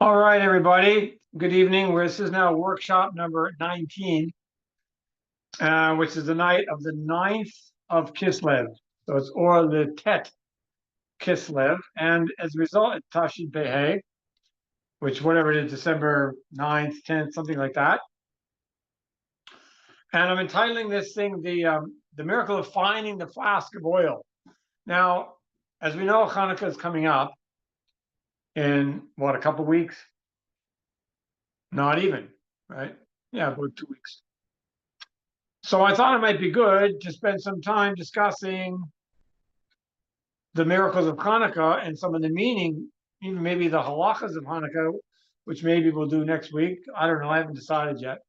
All right, everybody. Good evening. This is now workshop number 19, which is the night of the 9th of Kislev. So it's or the Tet Kislev. And as a result, it's Tashin Pehe, which whatever it is, December 9th, 10th, something like that. And I'm entitling this thing the miracle of finding the flask of oil. Now, as we know, Chanukah is coming up in what, a couple weeks? Not even, right? Yeah, about 2 weeks. So I thought it might be good to spend some time discussing the miracles of Hanukkah and some of the meaning, even maybe the halachas of Hanukkah, which maybe we'll do next week. I don't know. I haven't decided yet.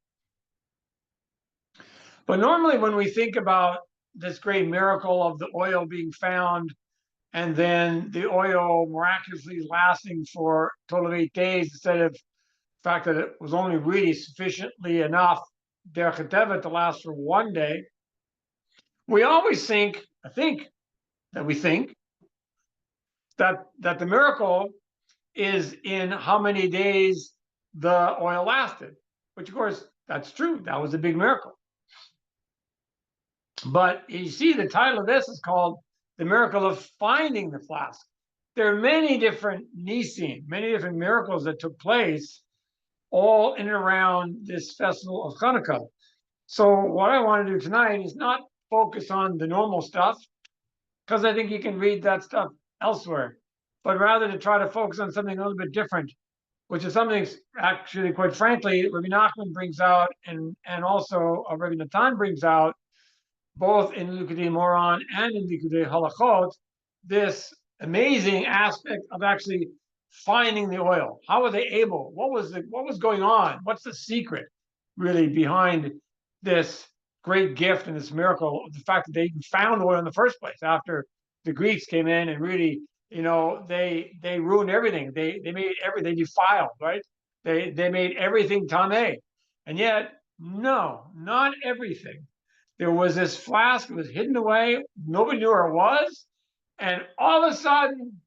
But normally when we think about this great miracle of the oil being found and then the oil miraculously lasting for a total of 8 days instead of the fact that it was only really sufficiently enough derech hateva to last for 1 day, we always think that the miracle is in how many days the oil lasted, which of course that's true. That was a big miracle. But you see, the title of this is called The Miracle of Finding the Flask. There are many different nisim, many different miracles that took place all in and around this festival of Chanukah. So what I want to do tonight is not focus on the normal stuff, because I think you can read that stuff elsewhere, but rather to try to focus on something a little bit different, which is something actually, quite frankly, Rabbi Nachman brings out and also Rabbi Natan brings out, both in Likutei Moharan and in Likutei Halachot, this amazing aspect of actually finding the oil. How were they able? What was going on? What's the secret really behind this great gift and this miracle, the fact that they found oil in the first place after the Greeks came in and really, they ruined everything. They made everything defiled, right? They made everything tameh. And yet, no, not everything. There was this flask, it was hidden away, nobody knew where it was, and all of a sudden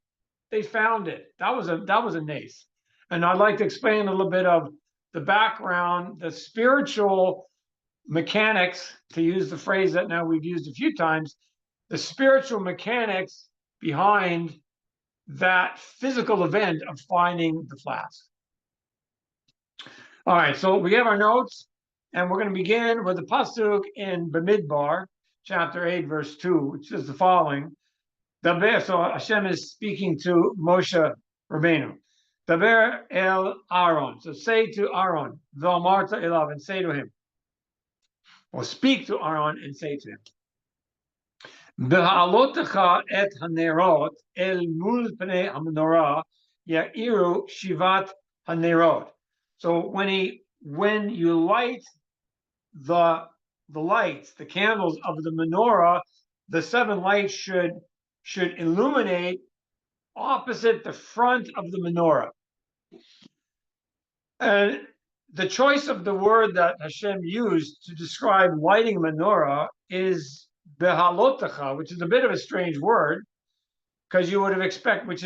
they found it. That was a nace. And I'd like to explain a little bit of the background, the spiritual mechanics, to use the phrase that now we've used a few times, the spiritual mechanics behind that physical event of finding the flask. All right, so we have our notes, and we're going to begin with the pasuk in Bamidbar, chapter 8, verse 2, which is the following. So Hashem is speaking to Moshe Rabbeinu. Daber el Aaron. So say to Aaron, V'amarta elav, and say to him, or speak to Aaron and say to him, B'ha'alotecha et hanerot el mul pnei hamenorah ya'iru shivat hanerot. So when you light the lights, the candles of the menorah, the 7 lights should illuminate opposite the front of the menorah. And the choice of the word that Hashem used to describe lighting a menorah is behalotecha, which is a bit of a strange word, because you would have expected,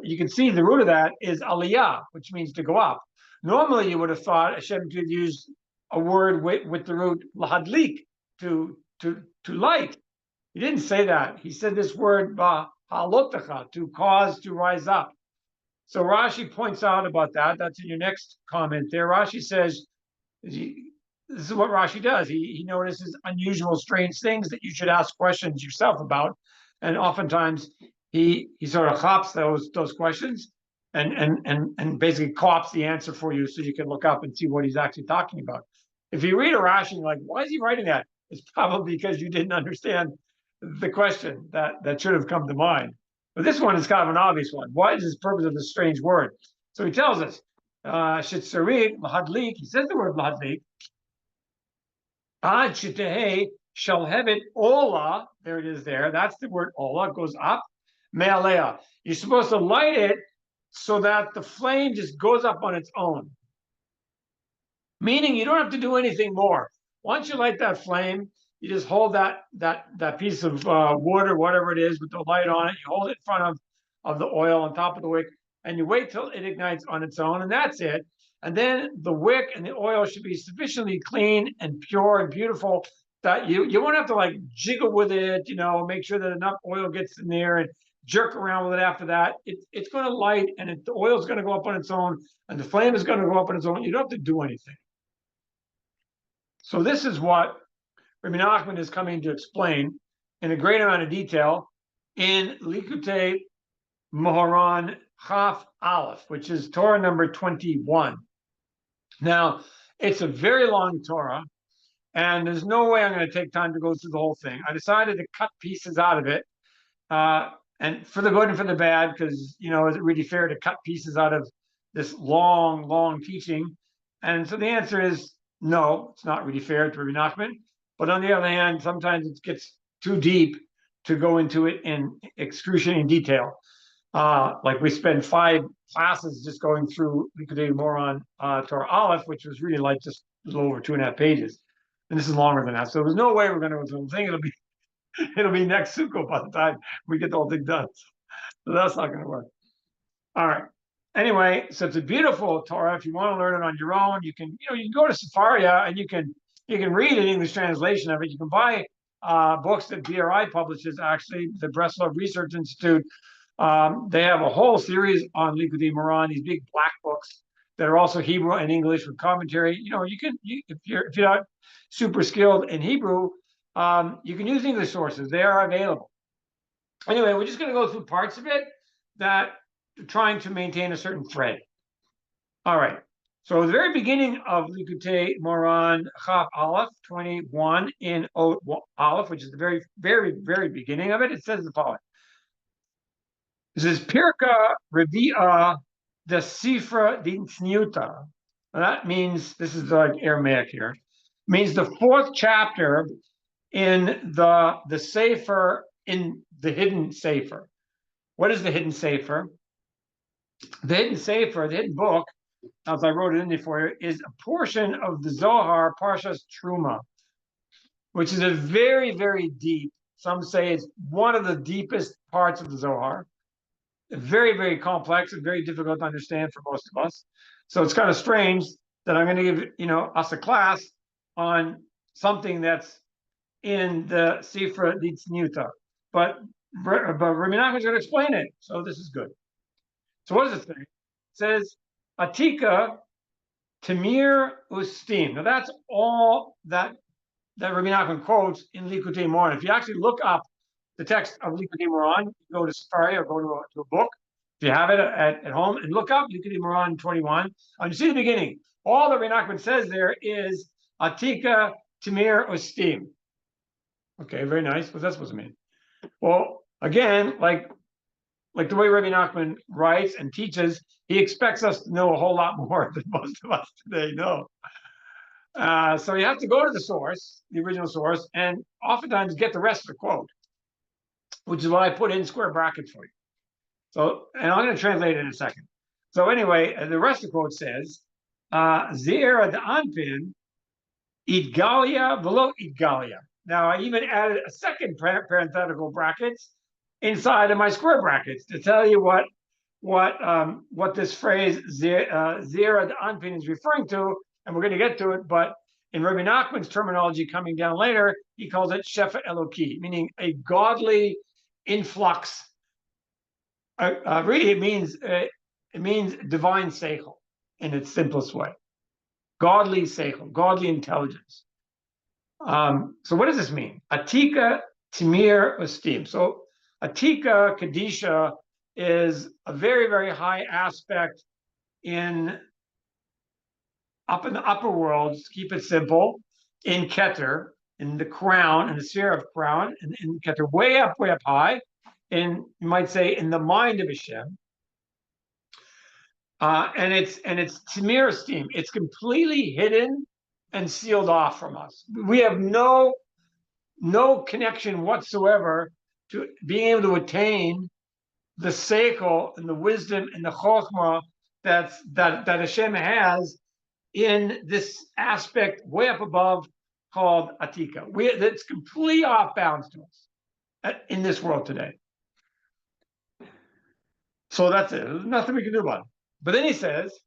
you can see the root of that is aliyah, which means to go up. Normally, you would have thought Hashem could use a word with the root lahadlik, to light. He didn't say that. He said this word bahalotecha, to cause to rise up. So Rashi points out about that. That's in your next comment there. Rashi says, this is what Rashi does. He notices unusual, strange things that you should ask questions yourself about. And oftentimes he sort of hops those questions and basically co-opts the answer for you so you can look up and see what he's actually talking about. If you read a Rashi, like, why is he writing that? It's probably because you didn't understand the question that should have come to mind. But this one is kind of an obvious one. What is the purpose of this strange word? So he tells us, Shitzarit lahadlik, he says the word lahadlik, ad shitehe shall have it ola, there it is there, that's the word ola, goes up, me'alea. You're supposed to light it so that the flame just goes up on its own. Meaning you don't have to do anything more. Once you light that flame, you just hold that piece of wood or whatever it is with the light on it. You hold it in front of the oil on top of the wick. and you wait till it ignites on its own, and that's it. And then the wick and the oil should be sufficiently clean and pure and beautiful that you won't have to like jiggle with it, make sure that enough oil gets in there and jerk around with it after that. It's going to light, and the oil is going to go up on its own, and the flame is going to go up on its own. You don't have to do anything. So this is what Rabbi Nachman is coming to explain in a great amount of detail in Likutei Moharan Chaf Aleph, which is Torah number 21. Now, it's a very long Torah, and there's no way I'm going to take time to go through the whole thing. I decided to cut pieces out of it, and for the good and for the bad, because, is it really fair to cut pieces out of this long, long teaching? And so the answer is no, it's not really fair to Rabbi Nachman. But on the other hand, sometimes it gets too deep to go into it in excruciating detail. Like we spent 5 classes just going through Likutei Moharan Torah Aleph, which was really like just a little over 2.5 pages. And this is longer than that. So there's no way we're going to go through the whole thing. It'll be next Sukkot by the time we get the whole thing done. So that's not going to work. All right. Anyway, so it's a beautiful Torah. If you want to learn it on your own, you can go to Sefaria and you can read an English translation of it. You can buy books that BRI publishes, actually, the Breslov Research Institute. They have a whole series on Likutei Moharan, these big black books that are also Hebrew and English with commentary. If you're not super skilled in Hebrew, you can use English sources. They are available. Anyway, we're just going to go through parts of it that are trying to maintain a certain thread. All right. So the very beginning of Likutei Moharan Chaf Aleph 21 in Aleph, which is the very, very, very beginning of it, it says the following. It says Pirka Revi'ah the Sifra Ditzniuta. That means, this is like Aramaic here, means the 4th chapter in the Sefer, in the hidden Sefer. What is the hidden Sefer? The hidden Sefer, the hidden book, as I wrote it in there for you, is a portion of the Zohar, Parshas Truma, which is a very, very deep, some say it's one of the deepest parts of the Zohar. Very, very complex and very difficult to understand for most of us. So it's kind of strange that I'm going to give us a class on something that's in the Sifra Ditzniuta. But Rabbi Nachman is going to explain it. So this is good. So what does it say? It says, Atika Tamir Ustim. Now that's all that Rabbi Nachman quotes in Likutei Moharan. If you actually look up the text of Likutei Moharan, you go to Safari or go to a book, if you have it at home, and look up Likutei Moharan 21, and you see the beginning. All that Rabbi Nachman says there is Atika Tamir Ustim. Okay, very nice. What's that supposed to mean? Well, again, like the way Rabbi Nachman writes and teaches, he expects us to know a whole lot more than most of us today know. So you have to go to the source, the original source, and oftentimes get the rest of the quote, which is what I put in square brackets for you. So, and I'm going to translate it in a second. So anyway, the rest of the quote says, Zera the anpin, idgalia velo idgalia. Now, I even added a second parenthetical brackets inside of my square brackets to tell you what this phrase Zera the anpin is referring to, and we're going to get to it. But in Rabbi Nachman's terminology coming down later, he calls it shefa Eloki, meaning a godly influx. Really, it means divine seichel in its simplest way. Godly seichel, godly intelligence. So what does this mean? Atika Timir Ustim. So Atika Kadisha is a very, very high aspect up in the upper worlds, keep it simple, in Keter, in the crown, in the sphere of crown, in Keter, way up high, you might say, in the mind of Hashem. And it's Timir Esteem. It's completely hidden and sealed off from us. We have no connection whatsoever to being able to attain the seichel and the wisdom and the chokhmah that Hashem has in this aspect way up above called Atika. That's completely off bounds to us in this world today. So that's it. There's nothing we can do about it. But then he says,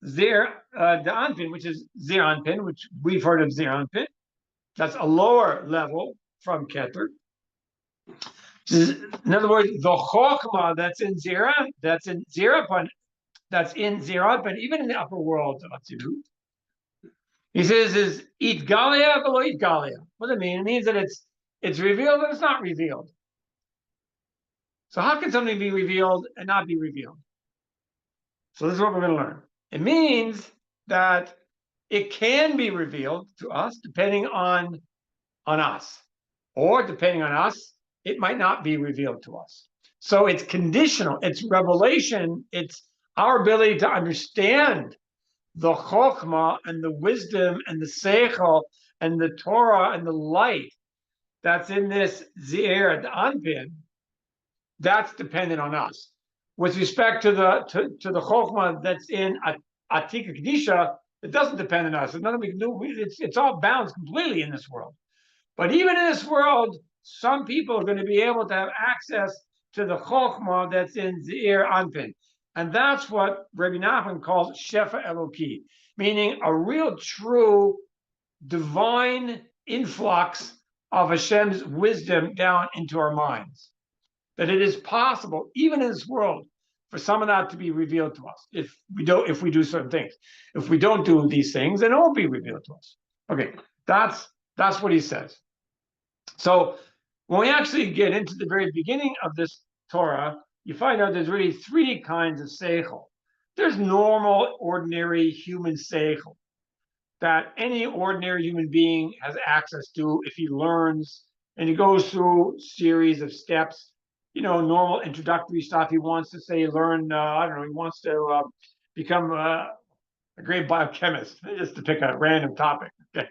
Zir the Anpin, which is Zir Anpin, which we've heard of Zir Anpin. That's a lower level from Keter. In other words, the Chokhmah that's in Zira, that's in Zira, but even in the upper world of Atzilut, he says is eat Galia below eat Galia. What does it mean? It means that it's revealed and it's not revealed. So how can something be revealed and not be revealed? So this is what we're going to learn. It means that it can be revealed to us depending on us, or depending on us, it might not be revealed to us. So it's conditional. It's revelation. It's our ability to understand the chokhmah and the wisdom and the seichel and the Torah and the light that's in this Zeir, the Anpin. That's dependent on us. With respect to the chokhmah that's in Atika Kedisha, it doesn't depend on us. There's nothing we can do. It's all balanced completely in this world. But even in this world, some people are going to be able to have access to the chokhmah that's in Zeir Anpin. And that's what Rabbi Nachman calls shefa Eloki, meaning a real true divine influx of Hashem's wisdom down into our minds. That it is possible, even in this world, for some of that to be revealed to us if we do certain things. If we don't do these things, then it won't be revealed to us. Okay, that's what he says. So when we actually get into the very beginning of this Torah, you find out there's really three kinds of seichel. There's normal, ordinary human seichel that any ordinary human being has access to if he learns and he goes through a series of steps, normal introductory stuff. He wants to say, learn, I don't know, he wants to become a great biochemist, just to pick a random topic, okay?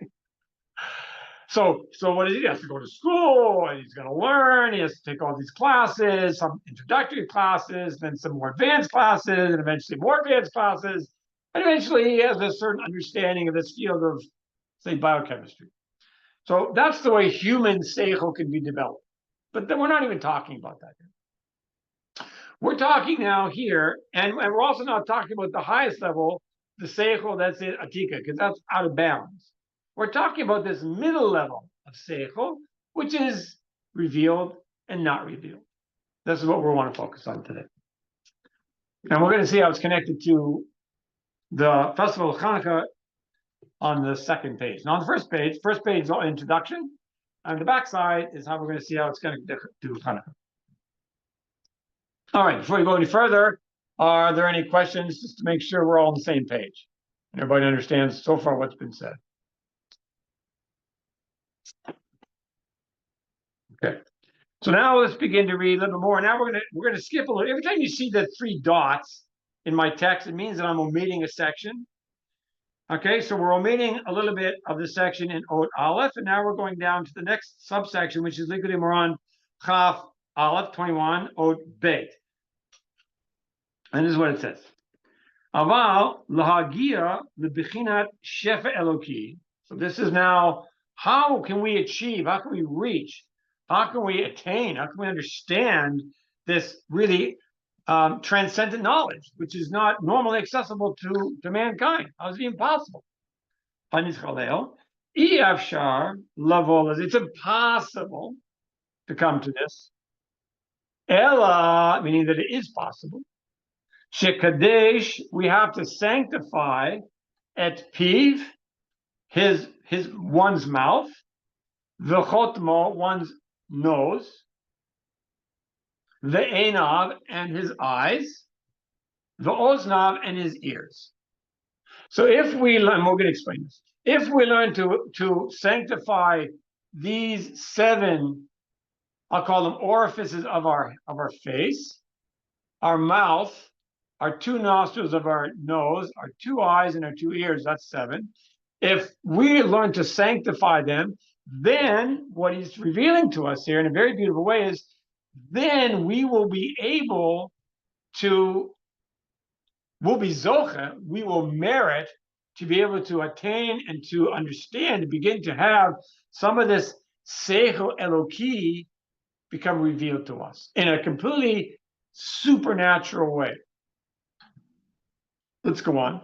So what does he do? He has to go to school, and he's going to learn. He has to take all these classes, some introductory classes, then some more advanced classes, and eventually more advanced classes. And eventually he has a certain understanding of this field of, say, biochemistry. So that's the way human seichel can be developed. But then we're not even talking about that here. We're talking now here, and we're also not talking about the highest level, the seichel that's in Atika, because that's out of bounds. We're talking about this middle level of seichel, which is revealed and not revealed. This is what we want to focus on today. And we're going to see how it's connected to the festival of Chanukah on the second page. Now, on the first page is all introduction. On the back side is how we're going to see how it's connected to Chanukah. All right, before we go any further, are there any questions just to make sure we're all on the same page? And everybody understands so far what's been said. Okay, so now let's begin to read a little bit more. Now we're gonna skip a little. Every time you see the three dots in my text, it means that I'm omitting a section. Okay, so we're omitting a little bit of the section in Ot Aleph, and now we're going down to the next subsection, which is Likutei Moharan Chaf Aleph 21 Ot Beit. And this is what it says. Aval lahagia lebechinat shefa Eloki. So this is now, how can we achieve, how can we reach, how can we attain, how can we understand this really transcendent knowledge, which is not normally accessible to mankind? How is it even possible? It's impossible to come to this. Ella, meaning that it is possible. Shekadesh, we have to sanctify et piv, his one's mouth, v'chotmo, one's nose, ve'enav, and his eyes, ve'oznav, and his ears. So if we learn, we're going to explain this. If we learn to sanctify these seven, I'll call them orifices of our face, our mouth, our two nostrils of our nose, our two eyes, and our two ears, that's seven. If we learn to sanctify them, then what he's revealing to us here in a very beautiful way is then we will be able to, we'll be zocha, we will merit to be able to attain and to understand, to begin to have some of this seichel Eloki become revealed to us in a completely supernatural way. Let's go on.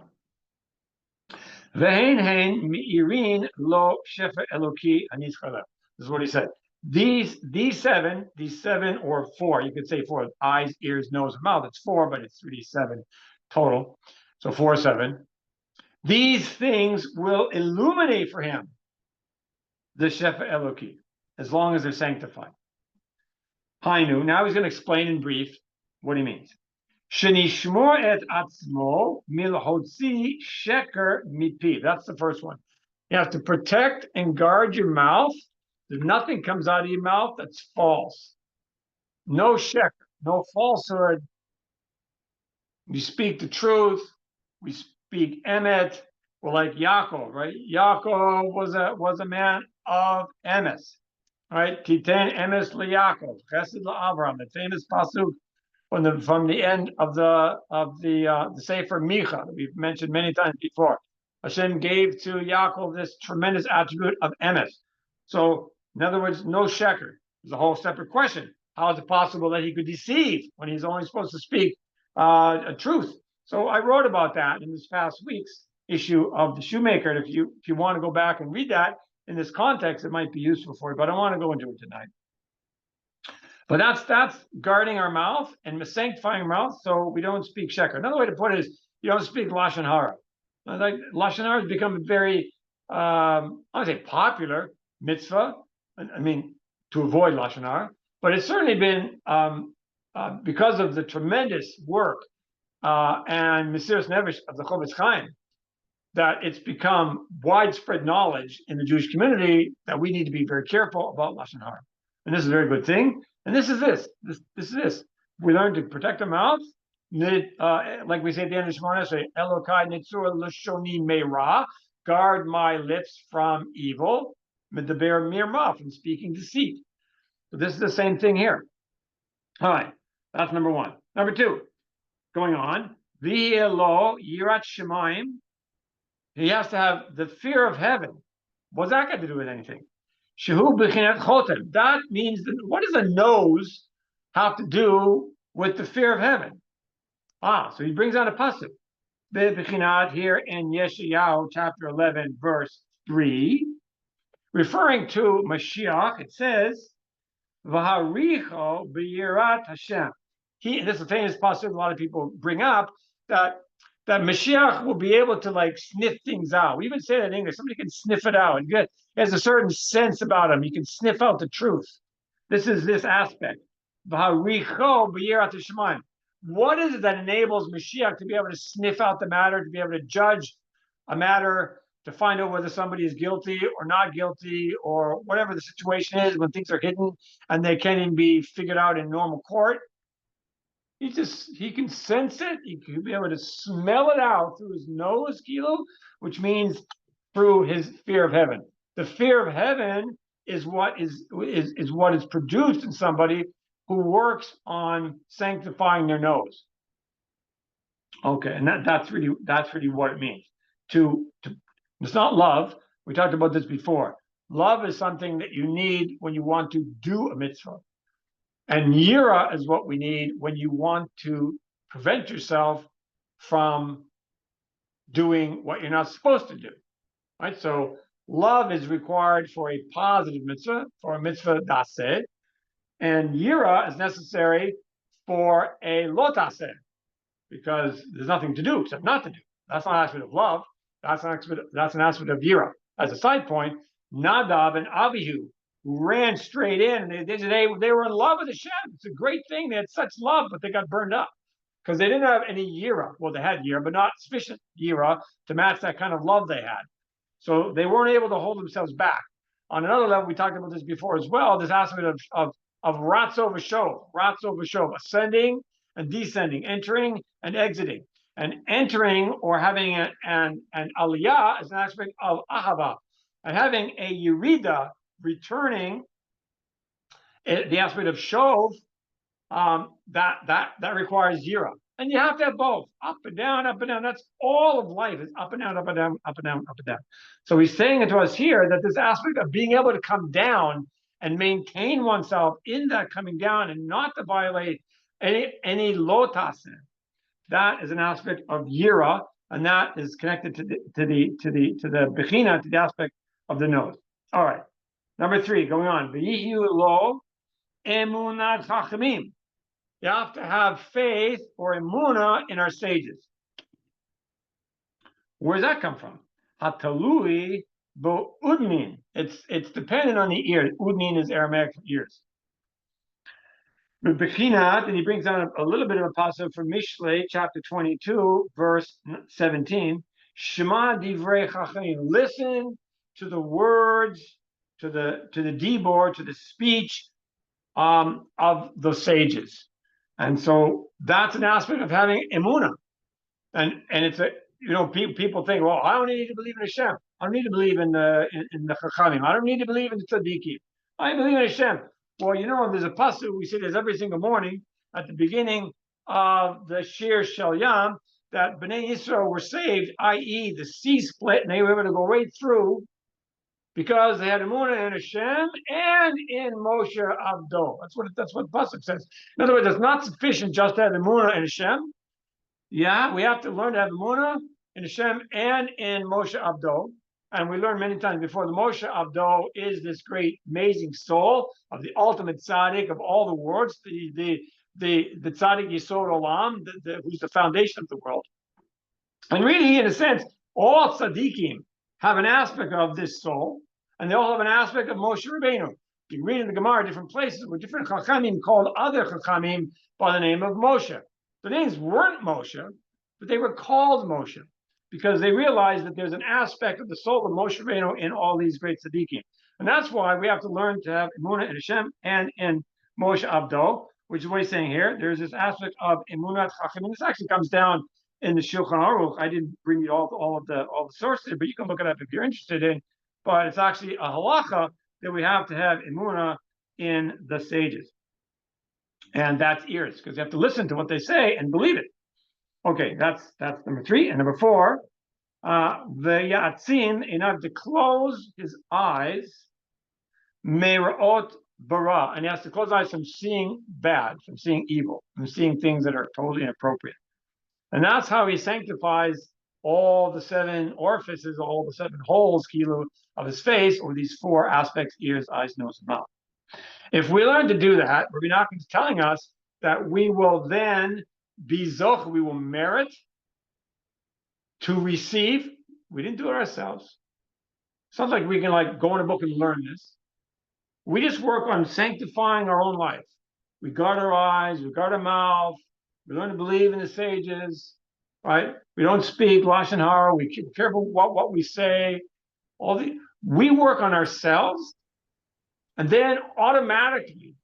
Ve'hen hein mi'irin lo shefa Eloki anischala. This is what he said. These seven or four, you could say four, eyes, ears, nose, and mouth. It's four, but it's really seven total. So 4, 7. These things will illuminate for him the shefa Eloki, as long as they're sanctified. Hainu. Now he's going to explain in brief what he means. Shenishmor et atzmo milhotzi sheker mipi. That's the first one. You have to protect and guard your mouth. That nothing comes out of your mouth that's false. No sheker, no falsehood. We speak the truth. We speak emet. We're like Yaakov, right? Yaakov was a man of emes, right? Titen emes liYaakov, chesed la'Avram. The famous pasuk from the end of the Sefer Micha that we've mentioned many times before. Hashem gave to Yaakov this tremendous attribute of emes. So, in other words, no sheker. There's a whole separate question. How is it possible that he could deceive when he's only supposed to speak a truth? So I wrote about that in this past week's issue of the Shoemaker. And if you want to go back and read that in this context, it might be useful for you. But I don't want to go into it tonight. But that's guarding our mouth and sanctifying our mouth so we don't speak sheker. Another way to put it is you don't speak lashon hara. Like lashon hara has become a very, I would say, popular mitzvah. I mean, to avoid lashon hara, but it's certainly been because of the tremendous work and Mesiras Nefesh of the Chofetz Chaim that it's become widespread knowledge in the Jewish community that we need to be very careful about lashon hara. And this is a very good thing. And this is this. This is this. We learn to protect our mouth. Like we say at the end of Shemona Esrei, Elokai nitzur l'shoni me'ra, guard my lips from evil. Medaber mirma, from speaking deceit. So this is the same thing here. All right, that's number one. Number two, going on, v'elo yirat shemaim. He has to have the fear of heaven. What's that got to do with anything? Shehu b'chinat chotem. That means, what does a nose have to do with the fear of heaven? So he brings out a pasuk. B'chinat here in Yeshayahu chapter 11, verse 3, referring to Mashiach. It says, "V'haricho b'yirat Hashem." This is a famous pasuk a lot of people bring up that Mashiach will be able to like sniff things out. We even say that in English. Somebody can sniff it out. He has a certain sense about him. He can sniff out the truth. This is this aspect. V'haricho b'yirat Hashem. What is it that enables Mashiach to be able to sniff out the matter, to be able to judge a matter, to find out whether somebody is guilty or not guilty, or whatever the situation is when things are hidden and they can't even be figured out in normal court? He can sense it. He can be able to smell it out through his nose, kilo, which means through his fear of heaven. The fear of heaven is what is produced in somebody who works on sanctifying their nose. Okay, and that's really what it means. It's not love. We talked about this before. Love is something that you need when you want to do a mitzvah. And yira is what we need when you want to prevent yourself from doing what you're not supposed to do. Right? So love is required for a positive mitzvah, for a mitzvah daseh, and yira is necessary for a lo taseh, because there's nothing to do except not to do. That's not an aspect of love. That's an aspect of yira. As a side point, Nadav and Abihu ran straight in, and they were in love with Hashem. It's a great thing. They had such love, but they got burned up because they didn't have any yira. Well, they had yira, but not sufficient yira to match that kind of love they had. So they weren't able to hold themselves back. On another level, we talked about this before as well, this aspect of ratzo v'shov, ascending and descending, entering and exiting. And entering or having an aliyah is an aspect of ahava. And having a yerida, returning, the aspect of shov, that requires yira. And you have to have both, up and down, up and down. That's all of life, is up and down, up and down, up and down, up and down. So he's saying it to us here that this aspect of being able to come down and maintain oneself in that coming down and not to violate any lotas. That is an aspect of yira, and that is connected to the bechina, to the aspect of the nose. All right. Number 3, going on. V'yihu lo emunat chachamim. You have to have faith or emuna in our sages. Where does that come from? Hatalui bo udnin. It's dependent on the ear. Udnin is Aramaic for ears. And he brings down a little bit of a passage from Mishlei, chapter 22, verse 17. Shema divrei chachamim. Listen to the words, to the dibor, to the speech of the sages. And so that's an aspect of having emunah. And it's a, people think, well, I don't need to believe in Hashem. I don't need to believe in the chachamim. I don't need to believe in the tzaddikim. I believe in Hashem. Well, there's a pasuk we say this every single morning at the beginning of the Shir Shel Yam, that Bnei Yisrael were saved, i.e. the sea split, and they were able to go right through because they had emunah in Hashem and in Moshe Avdo. That's what the pasuk says. In other words, it's not sufficient just to have emunah in Hashem. Yeah, we have to learn to have emunah in Hashem and in Moshe Avdo. And we learned many times before, the Moshe Avdo is this great, amazing soul of the ultimate tzaddik of all the worlds, the tzaddik Yisod Olam, who's the foundation of the world. And really, in a sense, all tzaddikim have an aspect of this soul, and they all have an aspect of Moshe Rabbeinu. You read in the Gemara different places where different chachamim called other chachamim by the name of Moshe. The names weren't Moshe, but they were called Moshe, because they realized that there's an aspect of the soul of Moshe Rabbeinu in all these great tzaddikim. And that's why we have to learn to have emunah in Hashem and in Moshe Avdo, which is what he's saying here. There's this aspect of emunat chachamim. This actually comes down in the Shulchan Aruch. I didn't bring you all the sources, but you can look it up if you're interested in. But it's actually a halacha that we have to have emunah in the sages. And that's ears, because you have to listen to what they say and believe it. Okay, that's number 3. And number 4, the yatzin, in order to close his eyes, meirot bara, and he has to close his eyes from seeing bad, from seeing evil, from seeing things that are totally inappropriate. And that's how he sanctifies all the 7 orifices, all the 7 holes, kilu, of his face, or these 4 aspects: ears, eyes, nose, and mouth. If we learn to do that, Rabbi Nachman is telling us that we will then be zoch, we will merit to receive. We didn't do it ourselves. It's not like we can go in a book and learn this. We just work on sanctifying our own life. We guard our eyes, we guard our mouth, we learn to believe in the sages, right? We don't speak lashon hara, we keep careful what we say. We work on ourselves, and then automatically,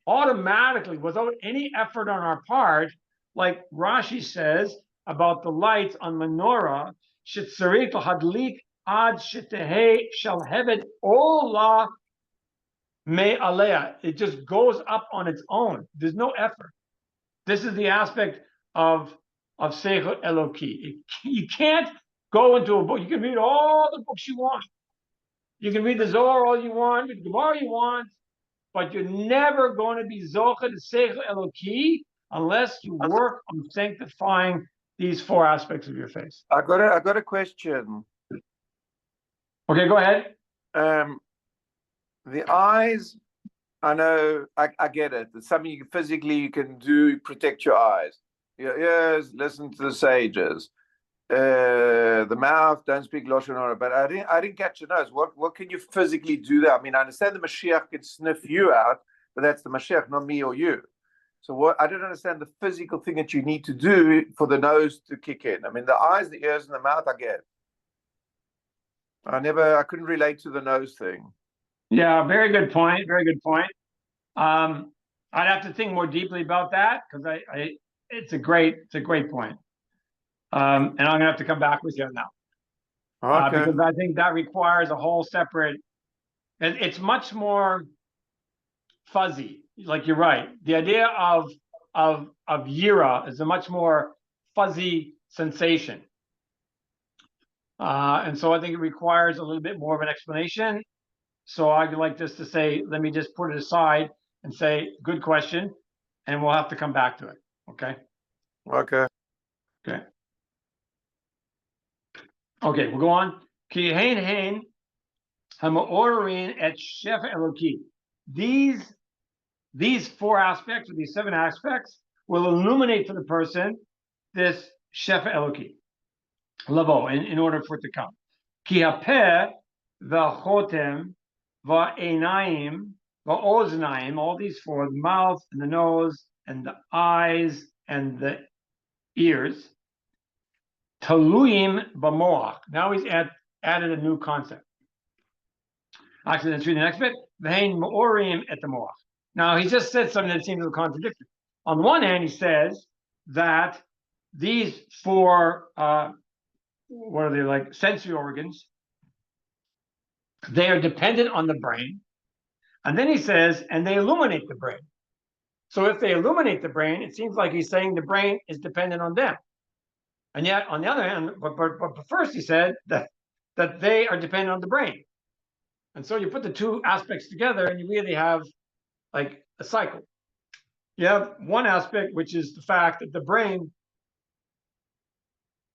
without any effort on our part, like Rashi says about the lights on menorah, shetzarich lahadlik ad shetehe shel heved ola me alea. It just goes up on its own. There's no effort. This is the aspect of seichel Eloki. You can't go into a book. You can read all the books you want. You can read the Zohar all you want, read the Gemara you want, but you're never going to be zocheh to seichel Eloki unless you work on sanctifying these 4 aspects of your face. I got a question. Okay, go ahead. The eyes, I know, I get it. It's something physically you can do, protect your eyes. Your ears, listen to the sages. The mouth, don't speak lashon hara. But I didn't catch your nose. What can you physically do there? I mean, I understand the Mashiach can sniff you out, but that's the Mashiach, not me or you. So I don't understand the physical thing that you need to do for the nose to kick in. I mean, the eyes, the ears, and the mouth, I get. I couldn't relate to the nose thing. Yeah, very good point. Very good point. I'd have to think more deeply about that, because it's a great point. And I'm gonna have to come back with you now. Okay. Because I think that requires a whole separate. It's much more fuzzy. Like, you're right. The idea of yira is a much more fuzzy sensation, and so I think it requires a little bit more of an explanation. So I'd like just to say, let me just put it aside and say, good question. and we'll have to come back to it. Okay. Okay. Okay. Okay, we'll go on. Ki hein hein hamaorin et shefa Eloki. These four aspects, or these seven aspects, will illuminate for the person this shefa Eloki, lavo, in order for it to come. Ki hapeh v'chotem v'einayim v'oznaim, all these four, the mouth and the nose and the eyes and the ears, taluyim b'moach. Now he's added a new concept. Actually, let's read the next bit. V'hein ma'orim et the moach. Now, he just said something that seems a contradiction. On the one hand, he says that these four, what are they, like sensory organs, they are dependent on the brain. And then he says, and they illuminate the brain. So if they illuminate the brain, it seems like he's saying the brain is dependent on them. And yet, on the other hand, but first he said that they are dependent on the brain. And so you put the two aspects together and you really have like a cycle. You have one aspect, which is the fact that the brain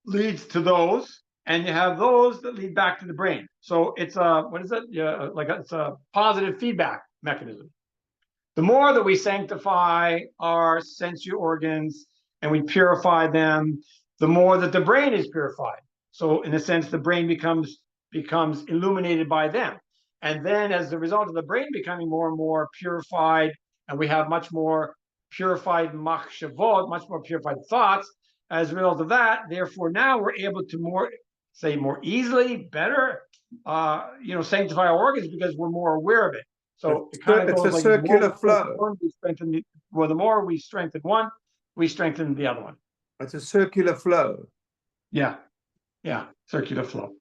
leads to those, and you have those that lead back to the brain. So it's a, what is it? Yeah, it's a positive feedback mechanism. The more that we sanctify our sensory organs and we purify them, the more that the brain is purified. So in a sense, the brain becomes illuminated by them. And then as a result of the brain becoming more and more purified, and we have much more purified machshavot, much more purified thoughts, as a result of that, therefore now we're able to more easily, better, sanctify our organs because we're more aware of it. So it kind of goes a circular flow. The more we strengthen one, we strengthen the other one. It's a circular flow. Yeah, circular flow.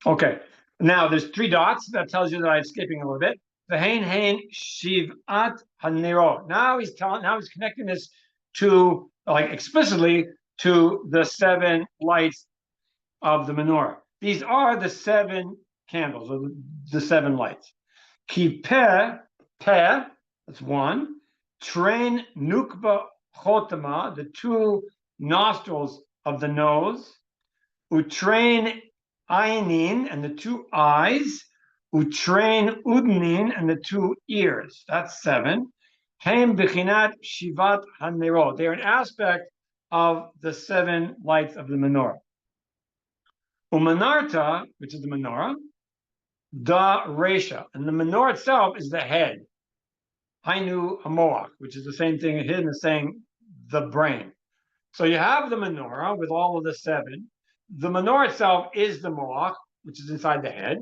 Okay. Now there's three dots. That tells you that I'm skipping a little bit. The hein shivat hanero. Now he's connecting this to, like, explicitly to the seven lights of the menorah. These are the seven candles, or the seven lights. Ki peh, that's one. Train nukba chotama, the two nostrils of the nose. Utrain einin, and the two eyes. Utrain udnin, and the two ears. That's seven. Hem bechinat shivat hanero. They're an aspect of the seven lights of the menorah. Umanarta, which is the menorah, da resha, and the menorah itself is the head. Hainu hamoach, which is the same thing hidden as saying the brain. So you have the menorah with all of the seven. The menorah itself is the moach, which is inside the head.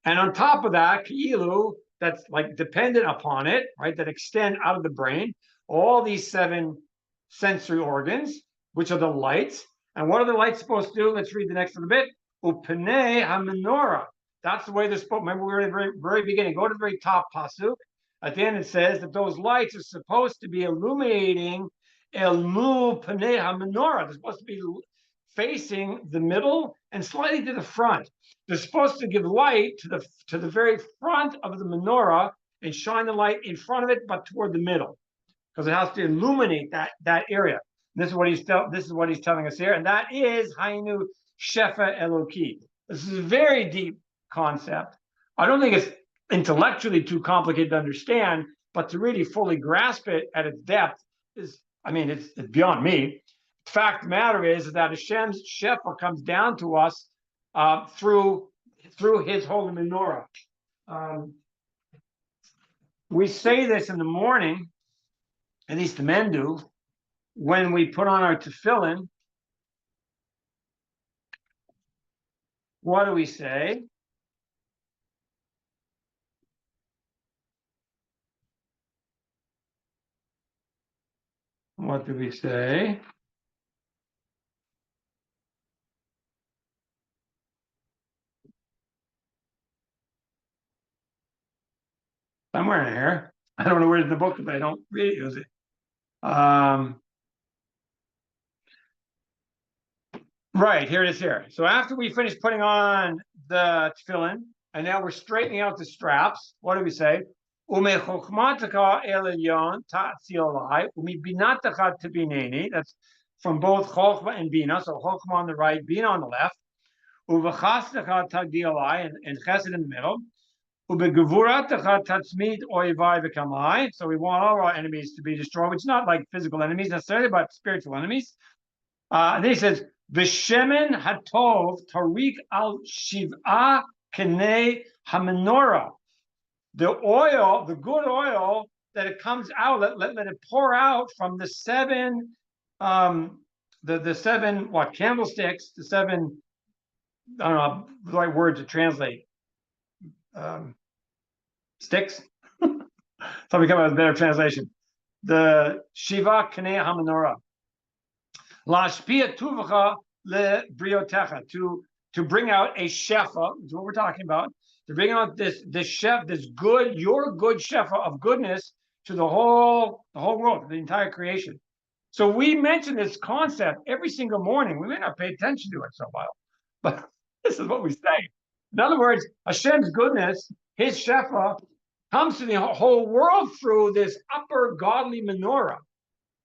And on top of that, ki'ilu, that's like dependent upon it, right? That extend out of the brain, all these seven sensory organs, which are the lights. And what are the lights supposed to do? Let's read the next little bit. Upnei ha-menorah. That's the way they're supposed. Remember, we were at the very, very beginning. Go to the very top pasuk. At the end, it says that those lights are supposed to be illuminating el mu pnei ha-menorah. They're supposed to be facing the middle and slightly to the front. They're supposed to give light to the very front of the menorah and shine the light in front of it, but toward the middle, because it has to illuminate that area. And this is what he's telling us here, and that is Hainu shefa Eloki. This is a very deep concept. I don't think it's intellectually too complicated to understand, but to really fully grasp it at its depth is, it's beyond me. The fact of the matter is that Hashem's shefa comes down to us through his holy menorah. We say this in the morning, at least the men do, when we put on our tefillin. What do we say? What do we say? Somewhere in here. I don't know where's in the book because I don't really use it. Right, here it is here. So after we finish putting on the tefillin, and now we're straightening out the straps, what do we say? Umechokmataka elyon ta'tziolai, umibinataka tibineni. That's from both Chokhmah and Bina. So Chokhmah on the right, Bina on the left. Uvachastaka tagdiolai, and Chesed in the middle. Ubegevurataka tatzmid oivai v'kamai. So we want all our enemies to be destroyed, which is not like physical enemies necessarily, but spiritual enemies. And then he says, V'shemen hatov tarik al shiv'a kenei hamenorah. The oil, the good oil that it comes out, let it pour out from the seven, the seven candlesticks, the seven, I don't know the right word to translate, sticks. Somebody come up with a better translation. The Shiva Kanei HaMenorah. Lashpia tuvacha le briotecha, to bring out a shefa, is what we're talking about, to bring out this chef, this good, your good shefa of goodness to the whole world, the entire creation. So we mention this concept every single morning. We may not pay attention to it so well, but this is what we say. In other words, Hashem's goodness, his shefa, comes to the whole world through this upper godly menorah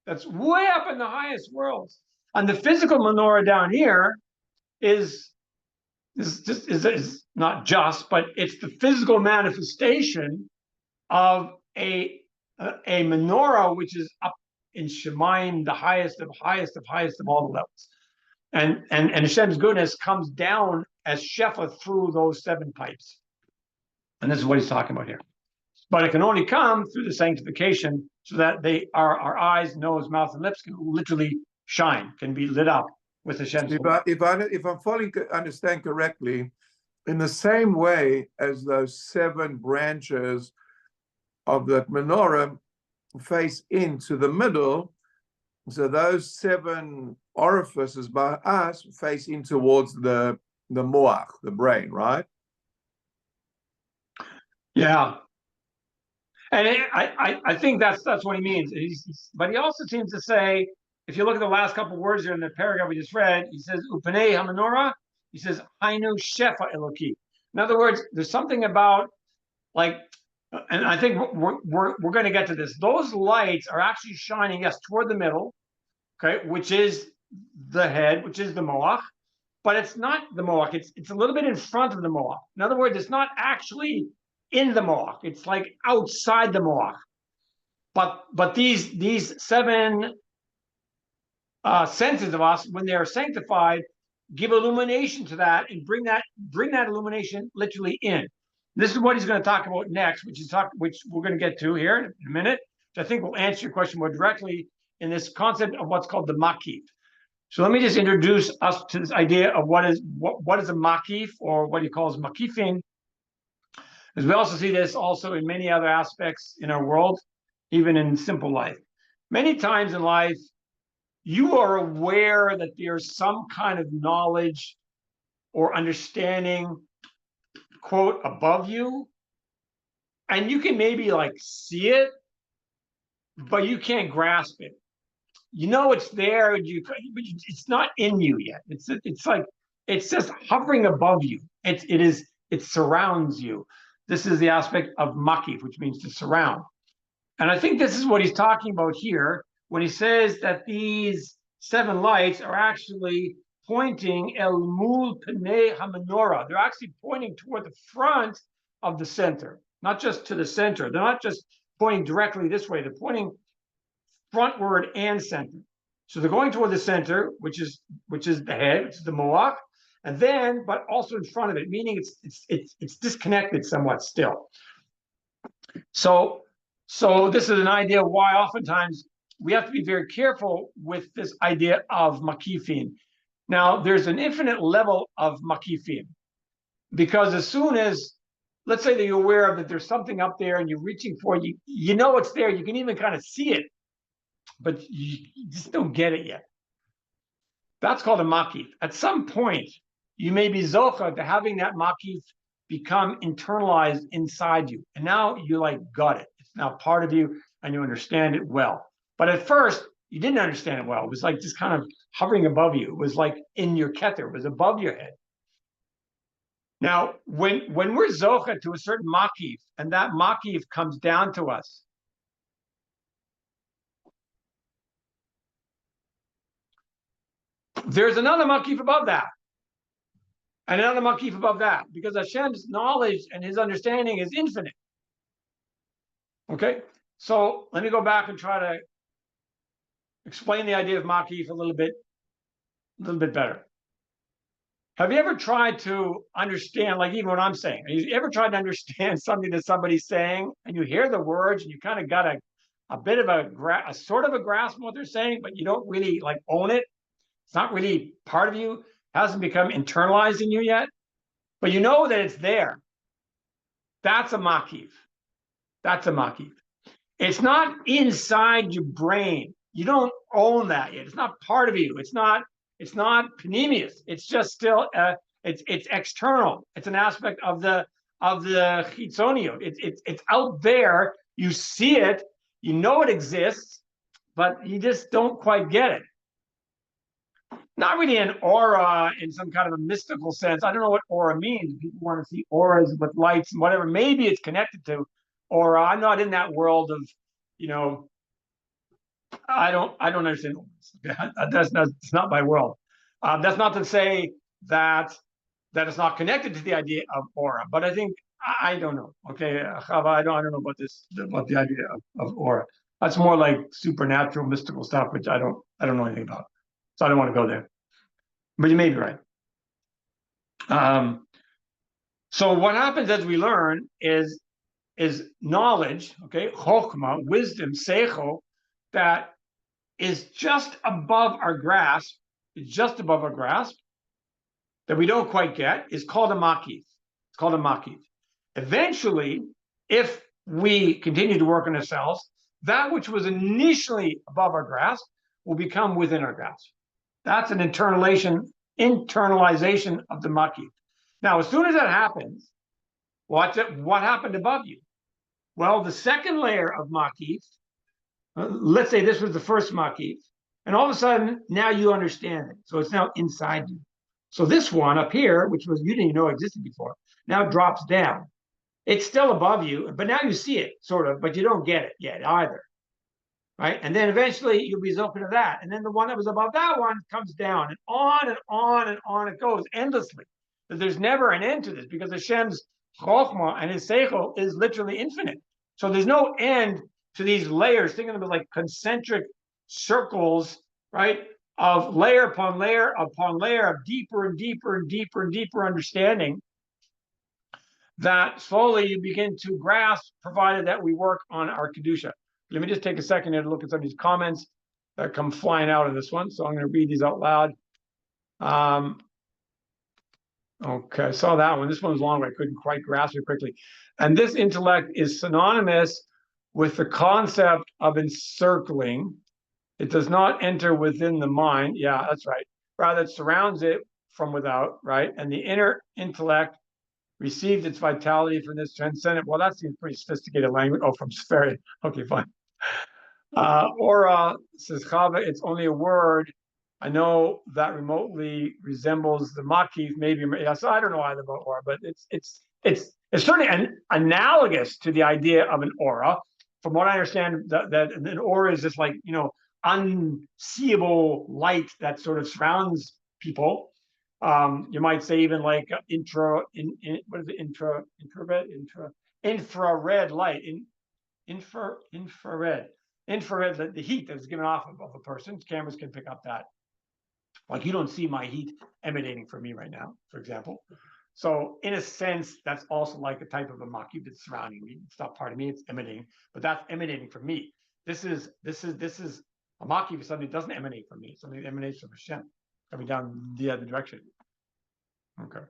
that's way up in the highest worlds. And the physical menorah down here is not just, but it's the physical manifestation of a menorah which is up in Shemayim, the highest of all the levels. And Hashem's goodness comes down as shefa through those seven pipes. And this is what he's talking about here. But it can only come through the sanctification, so that our eyes, nose, mouth, and lips can literally shine, can be lit up with Hashem's. If I'm understand correctly, in the same way as those seven branches of that menorah face into the middle, so those seven orifices by us face in towards the moach, the brain, right? Yeah. And I think that's what he means. But he also seems to say, if you look at the last couple of words here in the paragraph we just read, he says, Upanei HaMenorah, he says, Hainu shefa Eloki. In other words, there's something about, like, and I think we're going to get to this. Those lights are actually shining, yes, toward the middle, okay, which is the head, which is the moach, but it's not the moach. It's a little bit in front of the moach. In other words, it's not actually in the moach. It's like outside the moach. But these seven senses of us, when they are sanctified, give illumination to that and bring that illumination literally in. This is what he's going to talk about next, which we're going to get to here in a minute, which I think will answer your question more directly in this concept of what's called the makif. So let me just introduce us to this idea of what is a makif, or what he calls makifim. Because we also see this also in many other aspects in our world, even in simple life. Many times in life, you are aware that there's some kind of knowledge or understanding, quote, above you, and you can maybe like see it, but you can't grasp it. You know it's there, but it's not in you yet. It's like it's just hovering above you. It surrounds you. This is the aspect of makif, which means to surround. And I think this is what he's talking about here when he says that these seven lights are actually pointing el mul penei hamenorah. They're actually pointing toward the front of the center, not just to the center. They're not just pointing directly this way. They're pointing frontward and center. So they're going toward the center, which is the head, which is the moach, and then, but also in front of it, meaning it's disconnected somewhat still. So this is an idea why oftentimes we have to be very careful with this idea of makifim. Now, there's an infinite level of makifim, because as soon as, let's say that you're aware of that there's something up there and you're reaching for it, you know it's there, you can even kind of see it, but you just don't get it yet. That's called a makif. At some point, you may be zocha to having that makif become internalized inside you. And now you like got it. It's now part of you and you understand it well. But at first, you didn't understand it well. It was like just kind of hovering above you. It was like in your keter. It was above your head. Now, when we're zocha to a certain makif, and that makif comes down to us, there's another makif above that, and another makif above that, because Hashem's knowledge and his understanding is infinite. Okay, so let me go back and try to explain the idea of makif a little bit better. Have you ever tried to understand, like even what I'm saying? Have you ever tried to understand something that somebody's saying, and you hear the words, and you kind of got a bit of a sort of a grasp of what they're saying, but you don't really like own it? It's not really part of you, hasn't become internalized in you yet, but you know that it's there. That's a makif. That's a makif. It's not inside your brain. You don't own that yet. It's not part of you. It's not panemius. It's just still it's external. It's an aspect of the chitzoniot. It's out there. You see it. You know it exists, but you just don't quite get it. Not really an aura in some kind of a mystical sense. I don't know what aura means. People want to see auras with lights and whatever. Maybe it's connected to aura. I'm not in that world of, you know, I don't understand. It's not my world. That's not to say that it's not connected to the idea of aura, but I think I don't know. Okay, Chava, I don't know about the idea of aura. That's more like supernatural, mystical stuff, which I don't know anything about. So I don't want to go there. But you may be right. So what happens as we learn is knowledge, okay, chokmah, wisdom, seichel, that is just above our grasp, that we don't quite get, is called a makif. It's called a makif. Eventually, if we continue to work on ourselves, that which was initially above our grasp will become within our grasp. That's an internalization of the makif. Now, as soon as that happens, what happened above you? Well, the second layer of makif, let's say this was the first makif, and all of a sudden now you understand it. So it's now inside you. So this one up here, which was you didn't even know existed before, now drops down. It's still above you, but now you see it sort of, but you don't get it yet either. Right? And then eventually you'll be open to that. And then the one that was above that one comes down, and on and on and on it goes endlessly. But there's never an end to this because Hashem's chokhmah and his seichel is literally infinite. So there's no end to these layers. Think of them as like concentric circles, right? Of layer upon layer upon layer of deeper and deeper and deeper and deeper understanding that slowly you begin to grasp, provided that we work on our kedusha. Let me just take a second here to look at some of these comments that come flying out of this one. So I'm going to read these out loud. Okay, I saw that one. This one's long, but I couldn't quite grasp it quickly. And this intellect is synonymous with the concept of encircling. It does not enter within the mind. Yeah, that's right. Rather, it surrounds it from without, right? And the inner intellect received its vitality from this transcendent. Well, that seems pretty sophisticated language. Oh, from Spherian. Okay, fine. Aura, says Chava, it's only a word. I know that remotely resembles the makif, maybe. Yeah, so I don't know either about aura, but it's certainly analogous to the idea of an aura. From what I understand, that an aura is just like, you know, unseeable light that sort of surrounds people. You might say even like infrared light, infrared, the heat that is given off of a person. Cameras can pick up that. Like you don't see my heat emanating from me right now, for example. So in a sense, that's also like a type of a makif that's surrounding me. It's not part of me, it's emanating, but that's emanating from me. This is a makif is something that doesn't emanate from me, something that emanates from Hashem, coming down the other direction. Okay.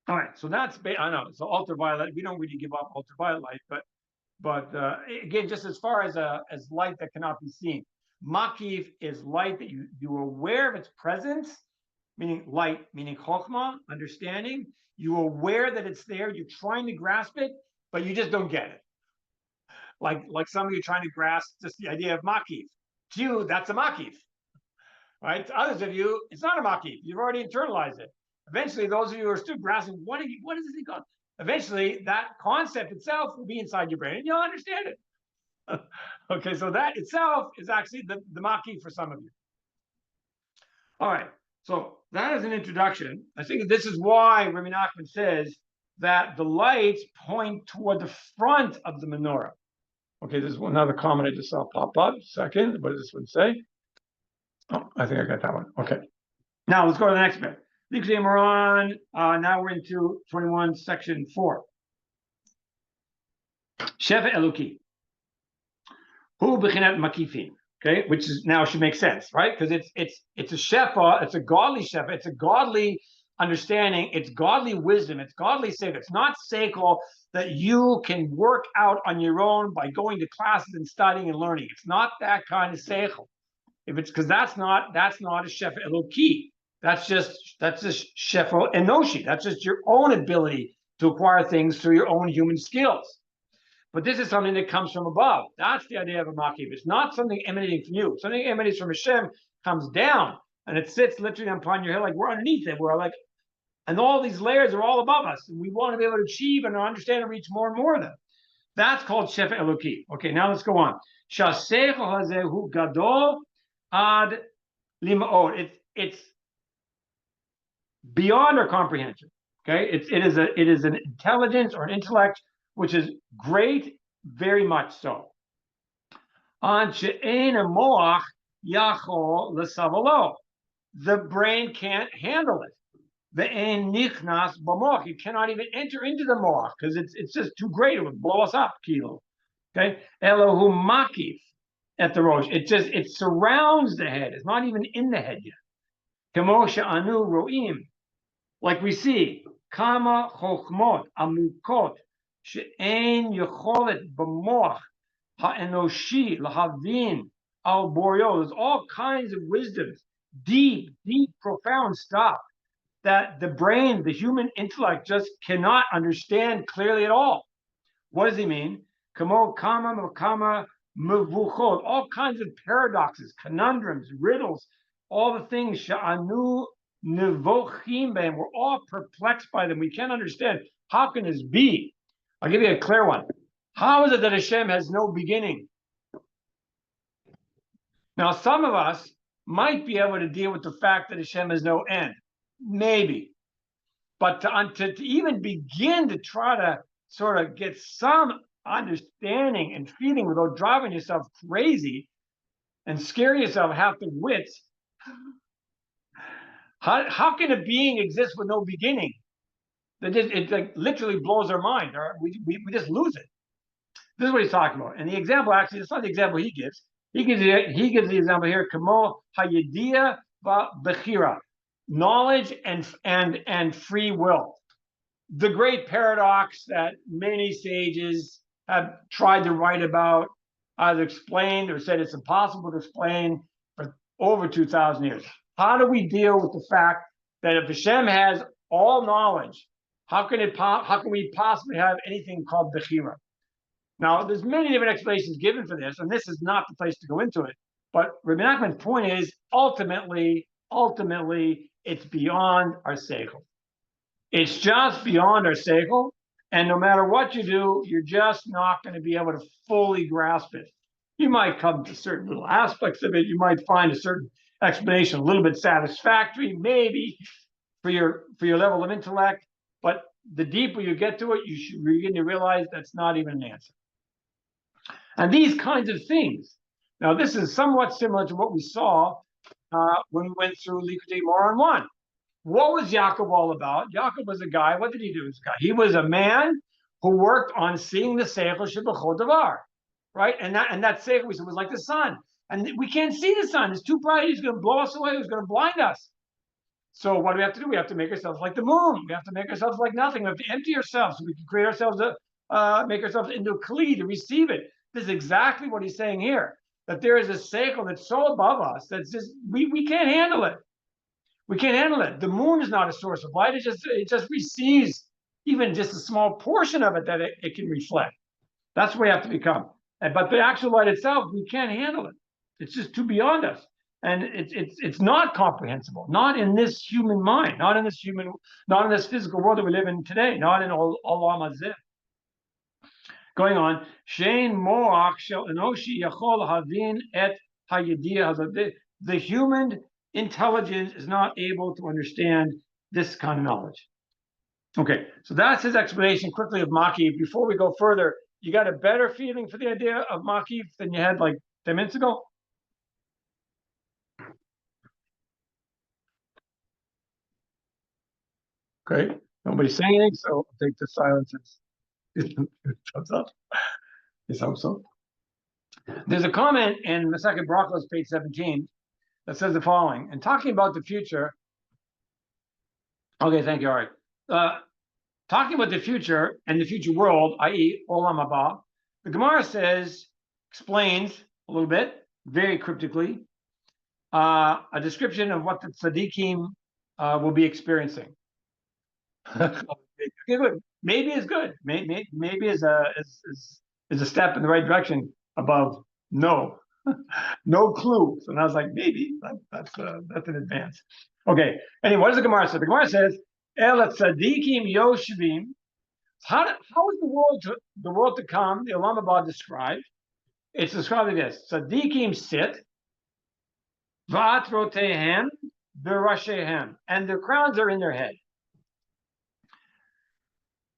All right, so that's, I know, so ultraviolet, we don't really give off ultraviolet light, but again, just as far as light that cannot be seen. Makif is light that you are aware of its presence, meaning light, meaning chokhmah, understanding. You're aware that it's there. You're trying to grasp it, but you just don't get it. Like some of you trying to grasp just the idea of makif. To you, that's a makif. Right? To others of you, it's not a makif. You've already internalized it. Eventually, those of you who are still grasping, what is this thing called? Eventually, that concept itself will be inside your brain, and you'll understand it. Okay, so that itself is actually the maki for some of you. All right, so that is an introduction. I think this is why Rabbi Nachman says that the lights point toward the front of the menorah. Okay, there's another comment I just saw pop up. Second, what does this one say? Oh, I think I got that one. Okay. Now let's go to the next bit. Likutei Moharan. Now we're into 21, section 4. Shefa Eloki. Hu b'chinet makifim. Okay, which is now should make sense, right? Because it's a shefa, it's a godly shefa, it's a godly understanding, it's godly wisdom, it's godly seichel. It's not seichel that you can work out on your own by going to classes and studying and learning. It's not that kind of seichel. If it's because that's not a shefa Eloki. That's just shefa enoshi. That's just your own ability to acquire things through your own human skills. But this is something that comes from above. That's the idea of a makif. It's not something emanating from you. Something emanating from Hashem comes down and it sits literally upon your head, like we're underneath it. We're like, and all these layers are all above us. And we want to be able to achieve and understand and reach more and more of them. That's called shefa Eloki. Okay, now let's go on. Shaseichel hazehu gadol ad limaod. It's beyond our comprehension. Okay, it is an intelligence or an intellect which is great, very much so. The brain can't handle it. It cannot even enter into the moach because it's just too great. It would blow us up, kilo. Okay, Elohu makif at the rosh. It surrounds the head. It's not even in the head yet. Kamo she'anu ro'im, like we see, kama chochmot amukot. She'ein yocholet b'moach ha'enoshi lahavin al borio. There's all kinds of wisdoms, deep, profound stuff that the brain, the human intellect, just cannot understand clearly at all. What does he mean? Kamo kama mevuchot. All kinds of paradoxes, conundrums, riddles, all the things. She'anu nevochim b'hem. We're all perplexed by them. We can't understand. How can this be? I'll give you a clear one. How is it that Hashem has no beginning? Now, some of us might be able to deal with the fact that Hashem has no end. Maybe. But to even begin to try to sort of get some understanding and feeling without driving yourself crazy and scare yourself half to wits, how can a being exist with no beginning? It like literally blows our mind. We just lose it. This is what he's talking about. And the example, actually, it's not the example he gives. He gives the example here, kamo hayedia bechira, knowledge and free will. The great paradox that many sages have tried to write about, either explained or said it's impossible to explain for over 2,000 years. How do we deal with the fact that if Hashem has all knowledge, how can we possibly have anything called bechira? Now, there's many different explanations given for this, and this is not the place to go into it. But Rabbi Nachman's point is, ultimately, it's beyond our seichel. It's just beyond our seichel, and no matter what you do, you're just not going to be able to fully grasp it. You might come to certain little aspects of it. You might find a certain explanation a little bit satisfactory, maybe for your level of intellect. But the deeper you get to it, you should begin to realize that's not even an answer. And these kinds of things. Now, this is somewhat similar to what we saw when we went through Likutei Moharan 1. What was Yaakov all about? Yaakov was a guy. What did he do? He was a man who worked on seeing the seichel shebechol davar, right? And that seichel, we said, was like the sun. And we can't see the sun. It's too bright. He's going to blow us away. He's going to blind us. So what do we have to do? We have to make ourselves like the moon. We have to make ourselves like nothing. We have to empty ourselves so we can create ourselves, make ourselves into a kli to receive it. This is exactly what he's saying here, that there is a seichel that's so above us that just we can't handle it. We can't handle it. The moon is not a source of light. It just receives even just a small portion of it that it can reflect. That's what we have to become. But the actual light itself, we can't handle it. It's just too beyond us. And it's not comprehensible, not in this human mind, not in this physical world that we live in today, not in Olam Hazeh. Going on, Shein Moach Shel Enoshi Yachol Havin Et Hayidiyah Hazeh. The human intelligence is not able to understand this kind of knowledge. Okay, so that's his explanation quickly of makif. Before we go further, you got a better feeling for the idea of makif than you had like 10 minutes ago? Okay, nobody's saying anything, so I'll take the silence as thumbs up. Yes, I hope so. There's a comment in the second Brachos, page 17, that says the following, and talking about the future. Okay, thank you, all right. Talking about the future and the future world, i.e. Olam Haba, the Gemara explains a little bit, very cryptically, a description of what the tzaddikim will be experiencing. Okay, good. Maybe it's good. Maybe is a step in the right direction above no, no clue. So I was like, maybe that's an advance. Okay. Anyway, what does the Gemara say? The Gemara says, El tzadikim yoshvim. How is the world to come? The Olam Haba described. It's described like this: tzadikim sit, va'atrotehem berashehem, and their crowns are in their head.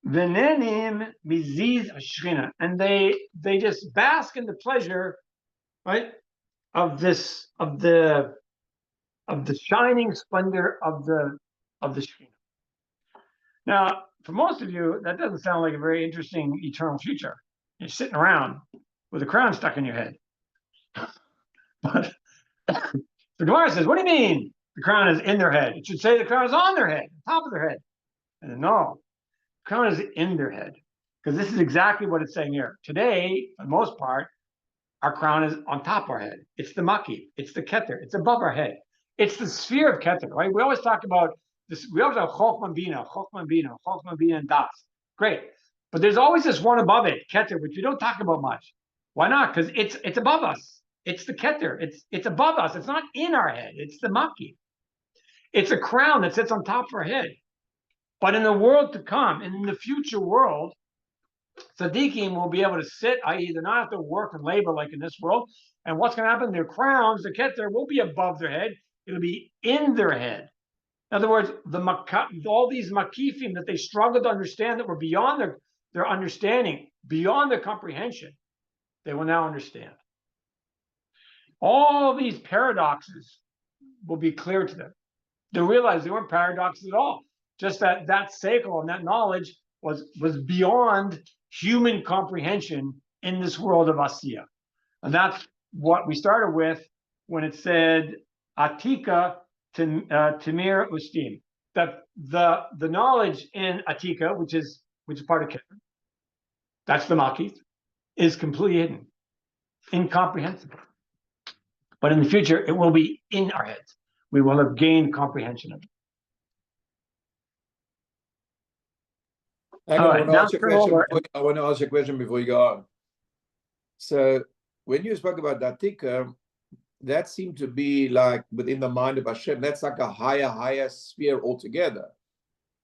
Venenim miziz hashchina, and they just bask in the pleasure, right, of the shining splendor of the Shekhinah. Now, for most of you, that doesn't sound like a very interesting eternal future. You're sitting around with a crown stuck in your head. But the Gemara says, what do you mean the crown is in their head? It should say the crown is on their head, top of their head. And no, the crown is in their head. Because this is exactly what it's saying here. Today, for the most part, our crown is on top of our head. It's the makif, it's the keter, it's above our head. It's the sphere of keter, right? We always talk about this, we always have chokhmah bina, and das. Great. But there's always this one above it, keter, which we don't talk about much. Why not? Because it's above us. It's the keter. It's above us. It's not in our head. It's the makif. It's a crown that sits on top of our head. But in the world to come, in the future world, tzaddikim will be able to sit, i.e. they're not have to work and labor like in this world. And what's going to happen? Their crowns, the keter, will be above their head. It'll be in their head. In other words, all these makifim that they struggle to understand, that were beyond their understanding, beyond their comprehension, they will now understand. All these paradoxes will be clear to them. They'll realize they weren't paradoxes at all. Just that seichel and that knowledge was beyond human comprehension in this world of Asiya. And that's what we started with when it said Atika Timir Ustim. That the knowledge in Atika, which is part of Keter, that's the makif, is completely hidden, incomprehensible. But in the future, it will be in our heads. We will have gained comprehension of it. I want to ask you a question before you go on. So when you spoke about Datika, that seemed to be like within the mind of Hashem. That's like a higher sphere altogether.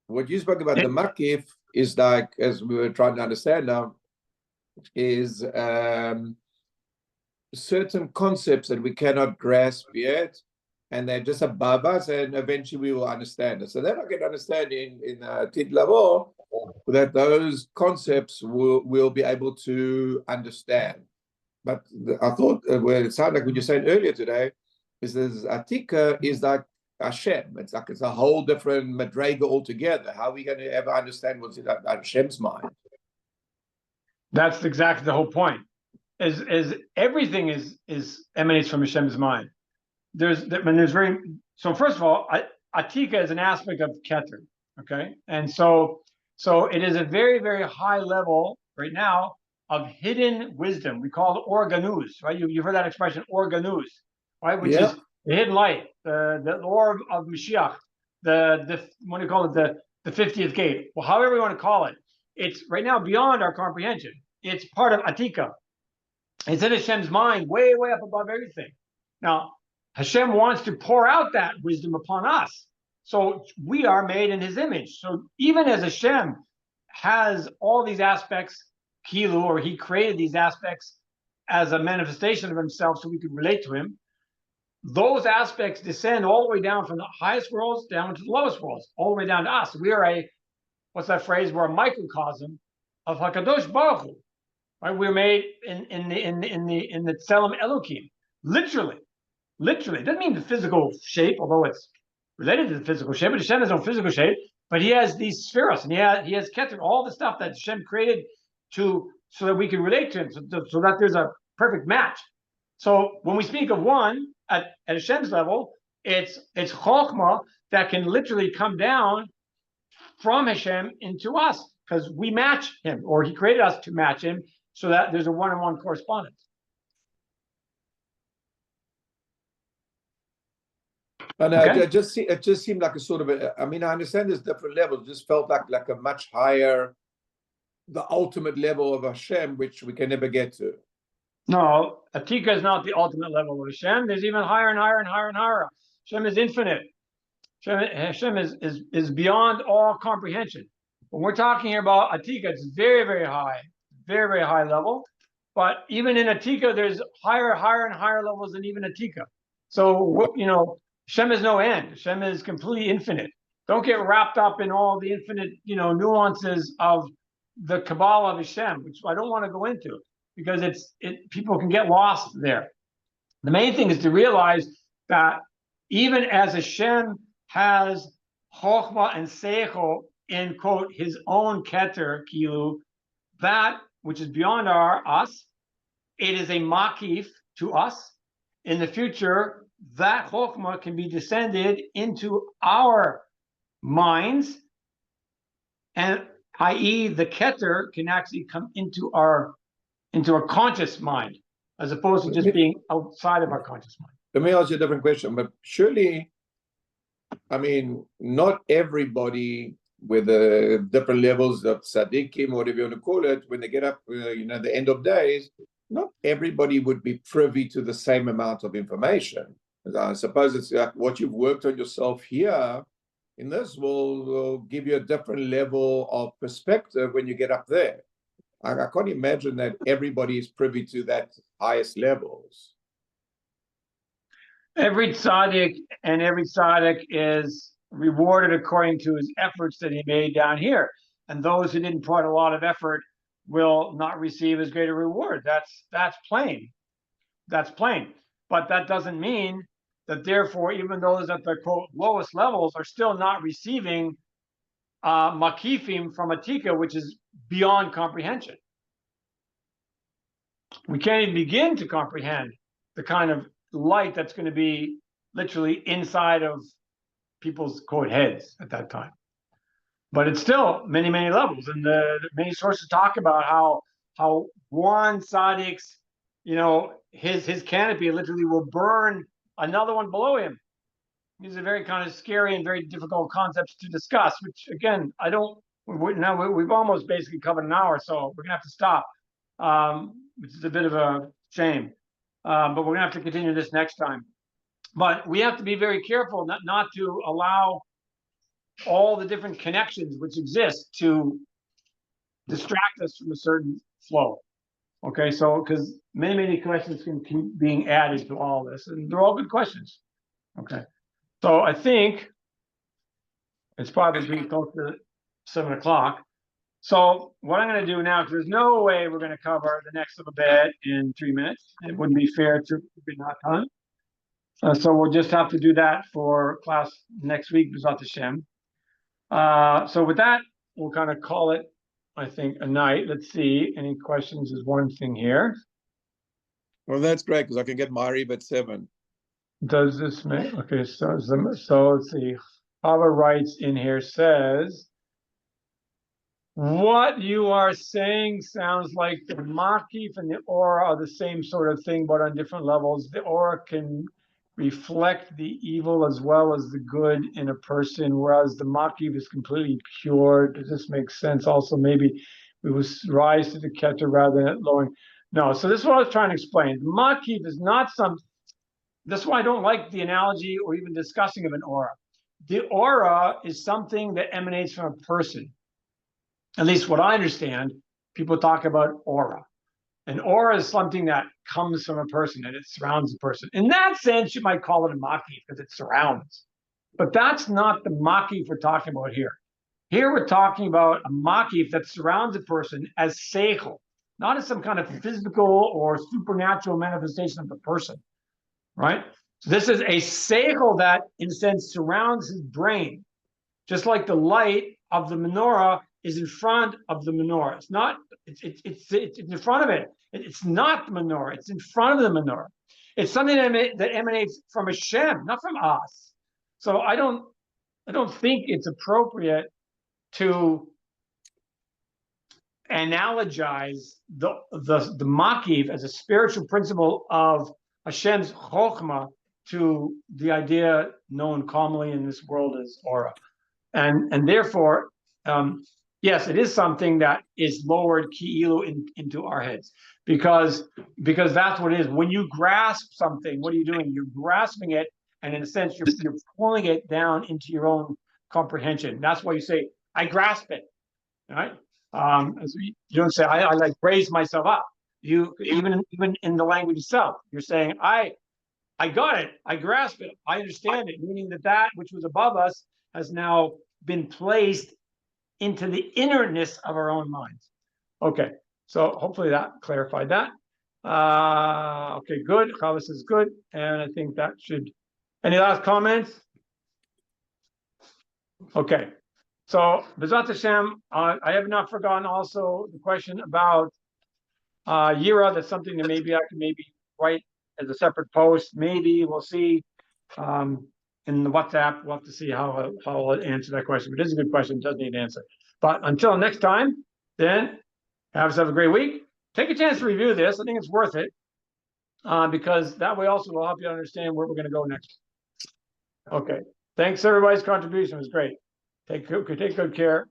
What you spoke about, the makif, is like, as we were trying to understand now, is certain concepts that we cannot grasp yet, and they're just above us, and eventually we will understand it. So then I can understand in Tid Lavo that those concepts will be able to understand. But I thought, well, it sounded like what you're saying earlier today, is this Atika is like Hashem. It's like it's a whole different madrega altogether. How are we going to ever understand what's in Hashem's mind? That's exactly the whole point. As everything emanates from Hashem's mind. So first of all, Atika is an aspect of Keter, okay? And so it is a very, very high level right now of hidden wisdom. We call it organus, right? You've heard that expression, organus, right? Which is the hidden light, the orb of Mashiach, what do you call it? The 50th gate. Well, however you want to call it. It's right now beyond our comprehension. It's part of Atika. It's in Hashem's mind, way, way up above everything. Now, Hashem wants to pour out that wisdom upon us. So we are made in his image. So even as Hashem has all these aspects, Kilu, or he created these aspects as a manifestation of himself so we could relate to him, those aspects descend all the way down from the highest worlds down to the lowest worlds, all the way down to us. We are what's that phrase? We're a microcosm of Hakadosh Baruch Hu, right? We're made in the Tselem Eloki, literally. It doesn't mean the physical shape, although it's related to the physical shape. But Hashem has no physical shape, but he has these spheros, and he has keter, all the stuff that Hashem created so that we can relate to him, so that there's a perfect match. So when we speak of one at Hashem's level, it's chokhmah that can literally come down from Hashem into us because we match him, or he created us to match him, so that there's a one-on-one correspondence. And Okay. it just seemed like a sort of I mean, I understand there's different levels. It just felt like a much higher, the ultimate level of Hashem, which we can never get to. No, Atika is not the ultimate level of Hashem. There's even higher and higher and higher and higher. Hashem is infinite. Hashem is beyond all comprehension. When we're talking here about Atika, it's very, very high level. But even in Atika, there's higher and higher levels than even Atika. So, Hashem is no end. Hashem is completely infinite. Don't get wrapped up in all the infinite, nuances of the Kabbalah of Hashem, which I don't want to go into because people can get lost there. The main thing is to realize that even as Hashem has chokhmah and seichel in, quote, his own keter, kilu, that which is beyond us, it is a makif to us. In the future, that chokhmah can be descended into our minds, and i.e. the keter can actually come into a conscious mind, as opposed to just being outside of our conscious mind. Let me ask you a different question, but surely, I mean, not everybody with the different levels of tzaddikim, or whatever you want to call it, when they get up, the end of days, not everybody would be privy to the same amount of information. I suppose it's like what you've worked on yourself here in this will give you a different level of perspective when you get up there. I can't imagine that everybody is privy to that highest levels. Every tzaddik is rewarded according to his efforts that he made down here. And those who didn't put a lot of effort will not receive as great a reward. That's plain. But that doesn't mean that therefore even those at the, quote, lowest levels are still not receiving makifim from Atika, which is beyond comprehension. We can't even begin to comprehend the kind of light that's going to be literally inside of people's, quote, heads at that time. But it's still many, many levels. And the many sources talk about how one tzaddik's, his canopy literally will burn another one below him. These are very kind of scary and very difficult concepts to discuss, which again, we've almost basically covered an hour, so we're gonna have to stop, which is a bit of a shame. But we're gonna have to continue this next time. But we have to be very careful not to allow all the different connections which exist to distract us from a certain flow. Okay, so because many questions can keep being added to all this, and they're all good questions. Okay, so I think it's probably pretty close to 7 o'clock. So what I'm going to do now, because there's no way we're going to cover the next little bit in 3 minutes. It wouldn't be fair to be not done. So we'll just have to do that for class next week, B'ezrat Hashem. So with that, we'll kind of call it, I think, a night. Let's see. Any questions is one thing here. Well, that's great because I can get Mariv at 7. Does this make okay? So let's see. Hava writes in here, says, what you are saying sounds like the makif and the aura are the same sort of thing, but on different levels. The aura can reflect the evil as well as the good in a person, whereas the makif is completely pure. Does this make sense? Also, maybe we will rise to the keter rather than lowering. No, so this is what I was trying to explain. The makif is not some That's why I don't like the analogy or even discussing of an aura. The aura is something that emanates from a person. At least what I understand, people talk about aura. An aura is something that comes from a person and it surrounds the person. In that sense, you might call it a makif because it surrounds. But that's not the makif we're talking about here. Here we're talking about a makif that surrounds a person as seichel, not as some kind of physical or supernatural manifestation of the person, right? So this is a seichel that, in a sense, surrounds his brain, just like the light of the menorah is in front of the menorah. It's not. It's in front of it. It's not the menorah. It's in front of the menorah. It's something that emanates from Hashem, not from us. So I don't think it's appropriate to analogize the makif as a spiritual principle of Hashem's chokhmah to the idea known commonly in this world as aura, and therefore, yes, it is something that is lowered ki'ilu into our heads because that's what it is. When you grasp something, what are you doing? You're grasping it, and in a sense, you're pulling it down into your own comprehension. That's why you say, "I grasp it." Right? You don't say, I like raise myself up. You even in the language itself, you're saying, I got it, I grasp it, I understand it, meaning that which was above us has now been placed into the innerness of our own minds. Okay, so hopefully that clarified that. Okay, good. Chavis is good, and I think that should. Any last comments? Okay. So, B'ezrat Hashem, I have not forgotten also the question about Yira. That's something that maybe I can write as a separate post. Maybe we'll see in the WhatsApp. We'll have to see how I'll answer that question. But it is a good question. It does need an answer. But until next time, then have yourself a great week. Take a chance to review this. I think it's worth it because that way also will help you understand where we're going to go next. Okay. Thanks, everybody's contribution. It was great. Take good care.